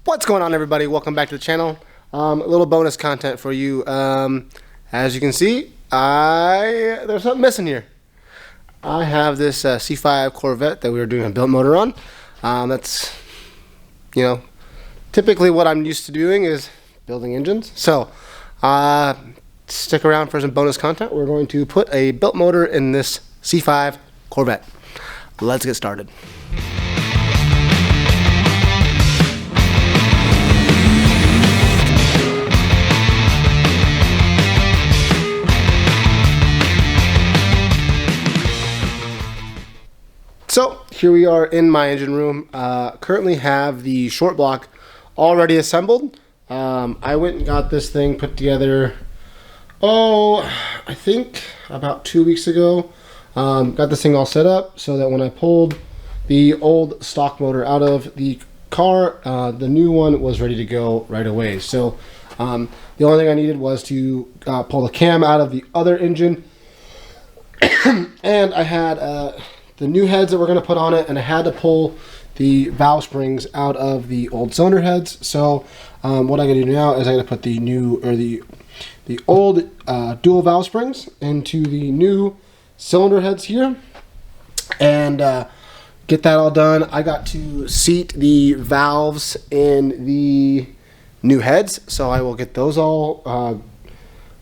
What's going on, everybody? Welcome back to the channel. A little bonus content for you. As you can see, there's something missing here. I have this C5 Corvette that we were doing a built motor on. That's, typically what I'm used to doing is building engines. So, stick around for some bonus content. We're going to put a built motor in this C5 Corvette. Let's get started. So here we are in my engine room. Currently have the short block already assembled. I went and got this thing put together, I think about 2 weeks ago. Got this thing all set up so that when I pulled the old stock motor out of the car, the new one was ready to go right away. So the only thing I needed was to pull the cam out of the other engine. And I had the new heads that we're going to put on it, and I had to pull the valve springs out of the old cylinder heads. So what I'm going to do now is I'm going to put the new, or the old dual valve springs into the new cylinder heads here, and get that all done. I got to seat the valves in the new heads, so I will get those all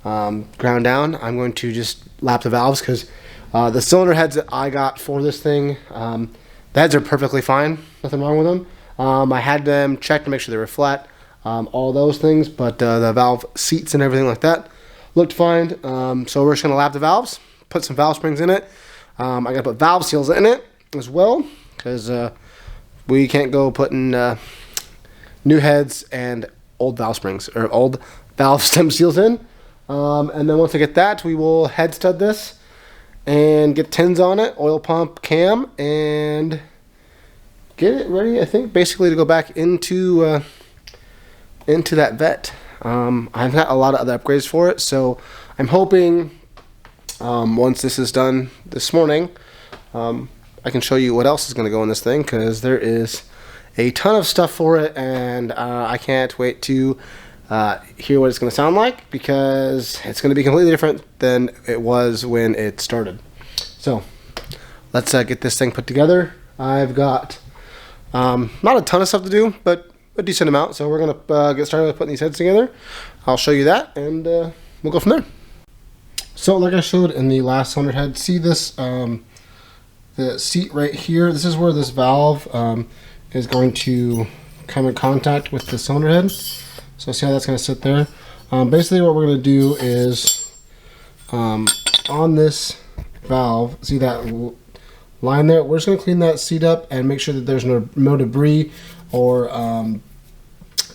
ground down. I'm going to just lap the valves because the cylinder heads that I got for this thing, the heads are perfectly fine, nothing wrong with them. I had them checked to make sure they were flat, all those things, but the valve seats and everything like that looked fine. So we're just going to lap the valves, put some valve springs in it. I got to put valve seals in it as well, because we can't go putting new heads and old valve springs, or old valve stem seals in. And then once I get that, we will head stud this and get tins on it, oil pump, cam, and get it ready, I think, basically to go back into that vet. I've got a lot of other upgrades for it, so I'm hoping once this is done this morning, I can show you what else is going to go in this thing, because there is a ton of stuff for it, and I can't wait to hear what it's going to sound like, because it's going to be completely different than it was when it started. So let's get this thing put together. I've got not a ton of stuff to do, but a decent amount, so we're going to get started with putting these heads together. I'll show you that, and we'll go from there. So like I showed in the last cylinder head, see this the seat right here? This is where this valve is going to come in contact with the cylinder head. So see how that's going to sit there? Basically what we're going to do is on this valve, see that line there? We're just going to clean that seat up and make sure that there's no debris or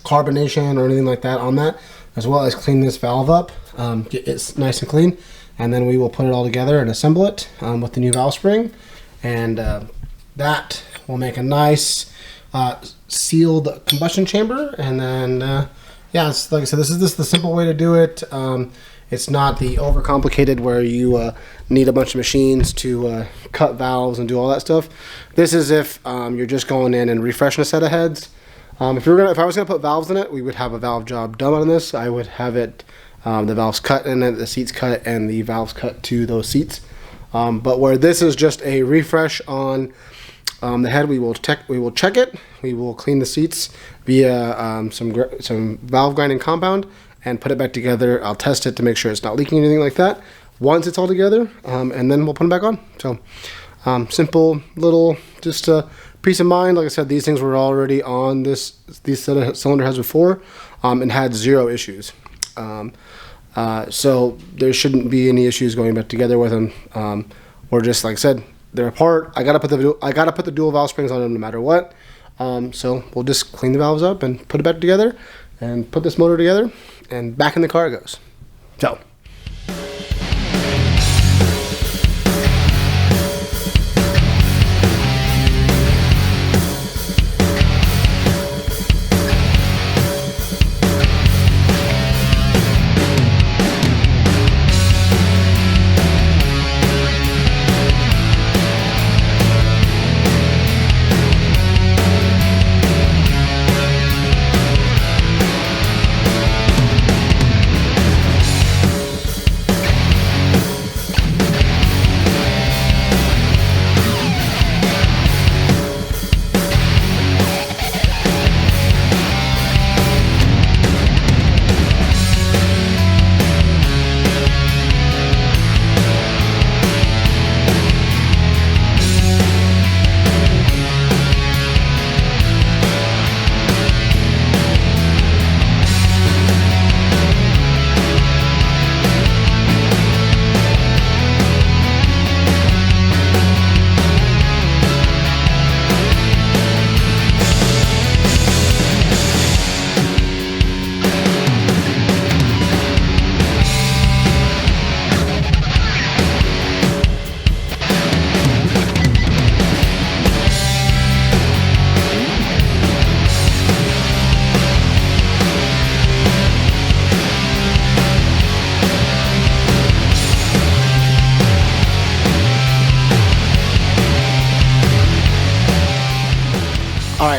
carbonation or anything like that on that, as well as clean this valve up, get it nice and clean, and then we will put it all together and assemble it with the new valve spring, and that will make a nice sealed combustion chamber. And then yeah, it's, like I said, this is the simple way to do it. It's not the overcomplicated where you need a bunch of machines to cut valves and do all that stuff. This is if you're just going in and refreshing a set of heads. If I was gonna put valves in it, we would have a valve job done on this. I would have it, the valves cut in it, the seats cut, and the valves cut to those seats. But where this is just a refresh on the head, we will check it. We will clean the seats via some valve grinding compound and put it back together. I'll test it to make sure it's not leaking or anything like that once it's all together, and then we'll put them back on. So simple little, just peace of mind. Like I said, these things were already on these set of cylinder heads before, and had zero issues. So there shouldn't be any issues going back together with them. Or just like I said, they're apart. I gotta put the dual valve springs on them no matter what. So we'll just clean the valves up and put it back together, and put this motor together, and back in the car it goes. So.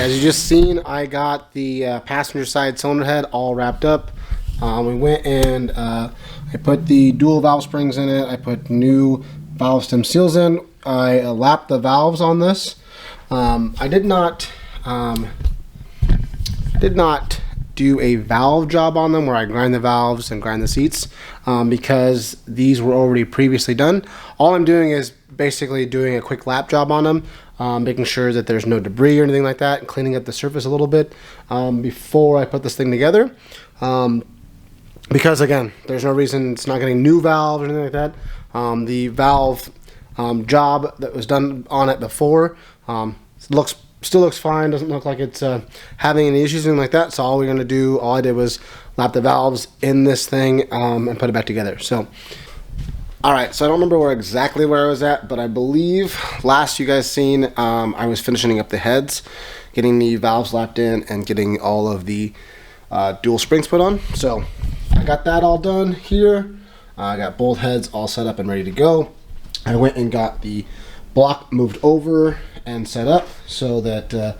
as you just seen, I got the passenger side cylinder head all wrapped up. We went and I put the dual valve springs in it. I put new valve stem seals in. I lapped the valves on this. I did not do a valve job on them where I grind the valves and grind the seats because these were already previously done. All I'm doing is basically doing a quick lap job on them, making sure that there's no debris or anything like that, and cleaning up the surface a little bit before I put this thing together. Because again, there's no reason it's not getting new valves or anything like that. The valve job that was done on it before still looks fine. Doesn't look like it's having any issues or anything like that. So all I did was lap the valves in this thing and put it back together. So alright, so I don't remember exactly where I was at, but I believe last you guys seen I was finishing up the heads, getting the valves lapped in and getting all of the dual springs put on. So I got that all done here. I got both heads all set up and ready to go. I went and got the block moved over and set up so that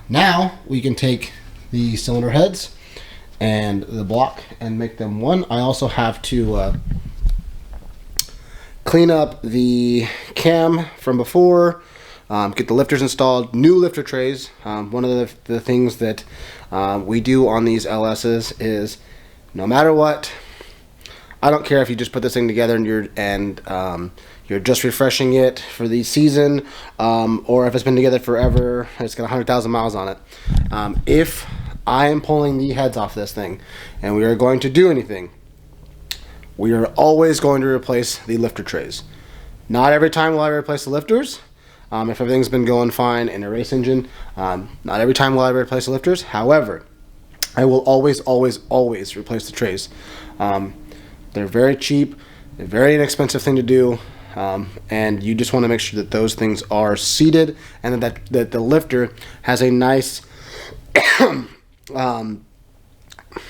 now we can take the cylinder heads and the block and make them one. I also have to clean up the cam from before, get the lifters installed, new lifter trays. One of the things that we do on these LS's is no matter what, I don't care if you just put this thing together and you're just refreshing it for the season, or if it's been together forever and it's got 100,000 miles on it. If I am pulling the heads off this thing and we are going to do anything, we are always going to replace the lifter trays. Not every time will I replace the lifters. If everything's been going fine in a race engine, not every time will I replace the lifters. However, I will always replace the trays. They're very cheap, they're a very inexpensive thing to do. And you just want to make sure that those things are seated and that the lifter has a nice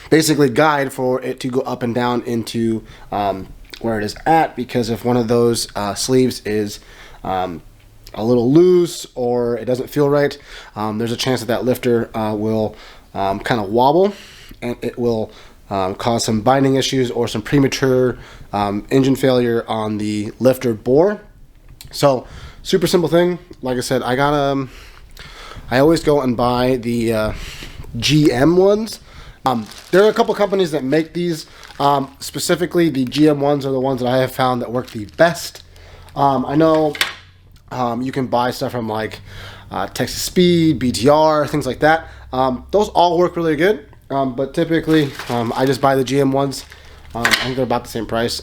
basically guide for it to go up and down into where it is at, because if one of those sleeves is a little loose or it doesn't feel right, there's a chance that lifter will kind of wobble and it will cause some binding issues or some premature engine failure on the lifter bore. So super simple thing. Like I said, I always go and buy the GM ones. There are a couple companies that make these. Specifically, the GM ones are the ones that I have found that work the best. I know you can buy stuff from like Texas Speed, BTR, things like that. Those all work really good. But typically, I just buy the GM ones. I think they're about the same price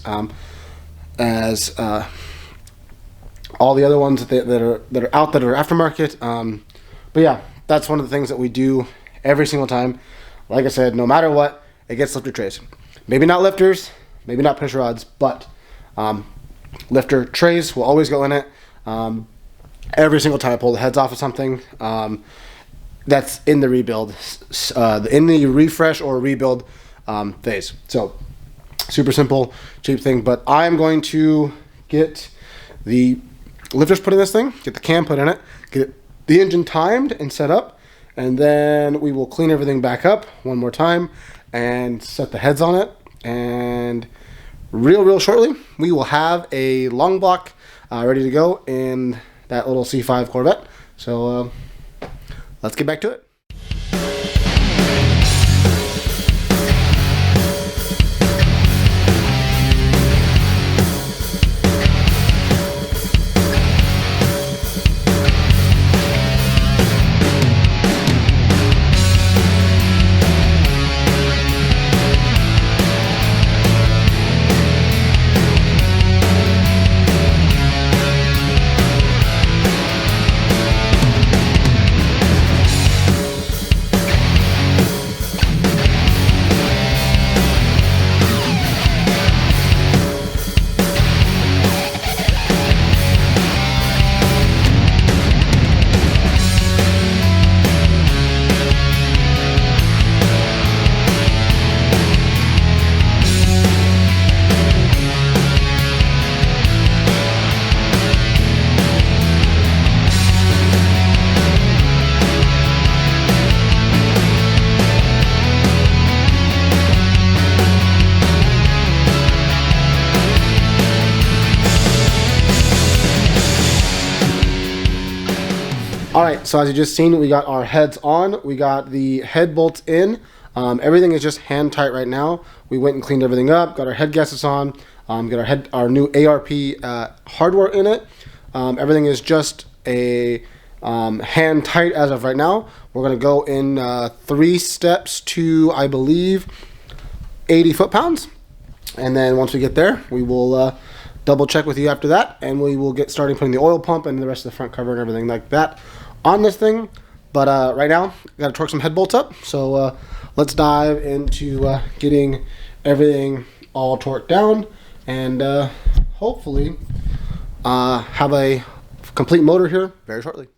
as all the other ones that are out that are aftermarket. But yeah, that's one of the things that we do every single time. Like I said, no matter what, it gets lifter trays. Maybe not lifters, maybe not push rods, but lifter trays will always go in it. Every single time I pull the heads off of something. That's in the rebuild, in the refresh or rebuild phase. So super simple, cheap thing. But I'm going to get the lifters put in this thing, get the cam put in it, get the engine timed and set up, and then we will clean everything back up one more time and set the heads on it. And real shortly, we will have a long block ready to go in that little C5 Corvette. So let's get back to it. Alright, so as you just seen, we got our heads on. We got the head bolts in. Everything is just hand tight right now. We went and cleaned everything up, got our head gaskets on, got our new ARP hardware in it. Everything is just a hand tight as of right now. We're going to go in 3 steps to, I believe, 80 foot-pounds. And then once we get there, we will double check with you after that, and we will get started putting the oil pump and the rest of the front cover and everything like that on this thing. But right now, got to torque some head bolts up. So let's dive into getting everything all torqued down and hopefully have a complete motor here very shortly.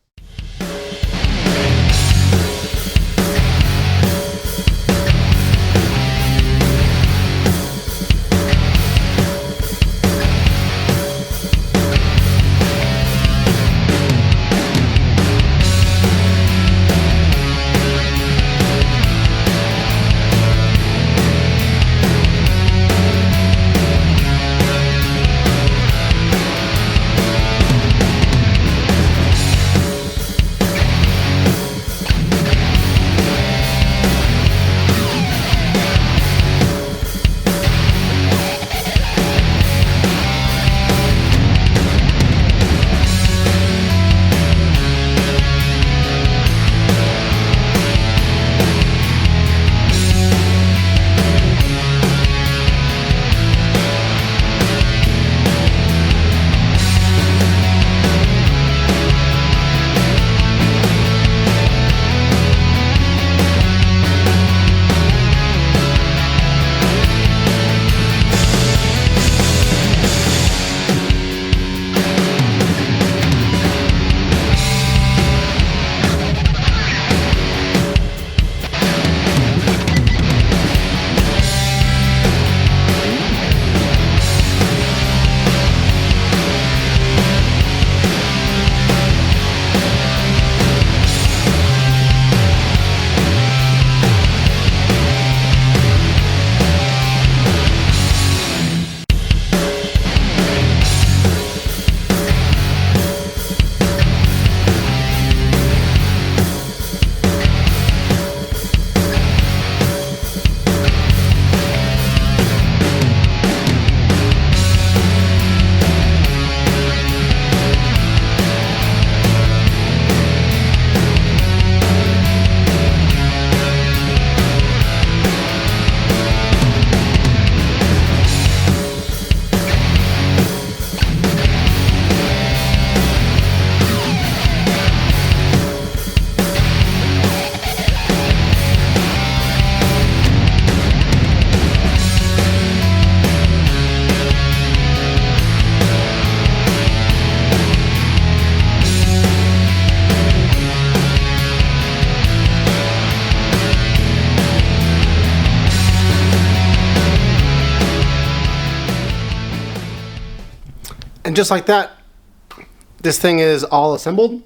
And just like that, this thing is all assembled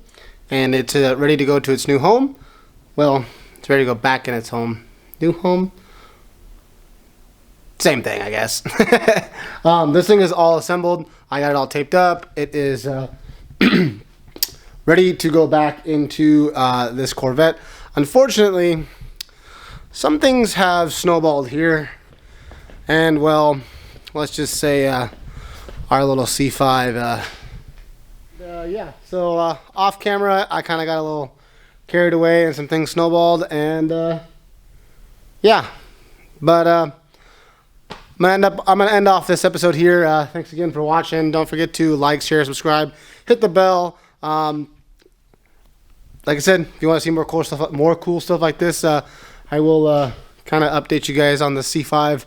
and it's ready to go to its new home. Well, it's ready to go back in its home. New home? Same thing, I guess. This thing is all assembled. I got it all taped up. It is ready to go back into this Corvette. Unfortunately, some things have snowballed here. And, well, let's just say our little C5. Yeah, so off camera, I kind of got a little carried away and some things snowballed. And, yeah. But I'm gonna end off this episode here. Thanks again for watching. Don't forget to like, share, subscribe, hit the bell. Like I said, if you want to see more cool stuff like this, I will kind of update you guys on the C5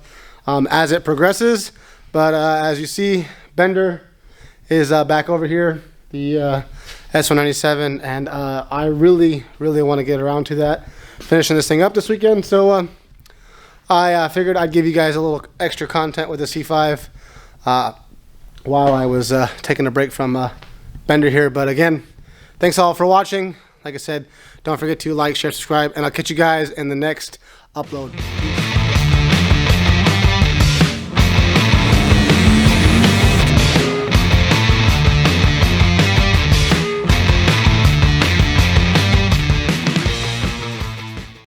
as it progresses. But as you see, Bender is back over here, the S197, and I really want to get around to that, finishing this thing up this weekend. So I figured I'd give you guys a little extra content with the C5 while I was taking a break from Bender here. But again, thanks all for watching. Like I said, don't forget to like, share, subscribe, and I'll catch you guys in the next upload.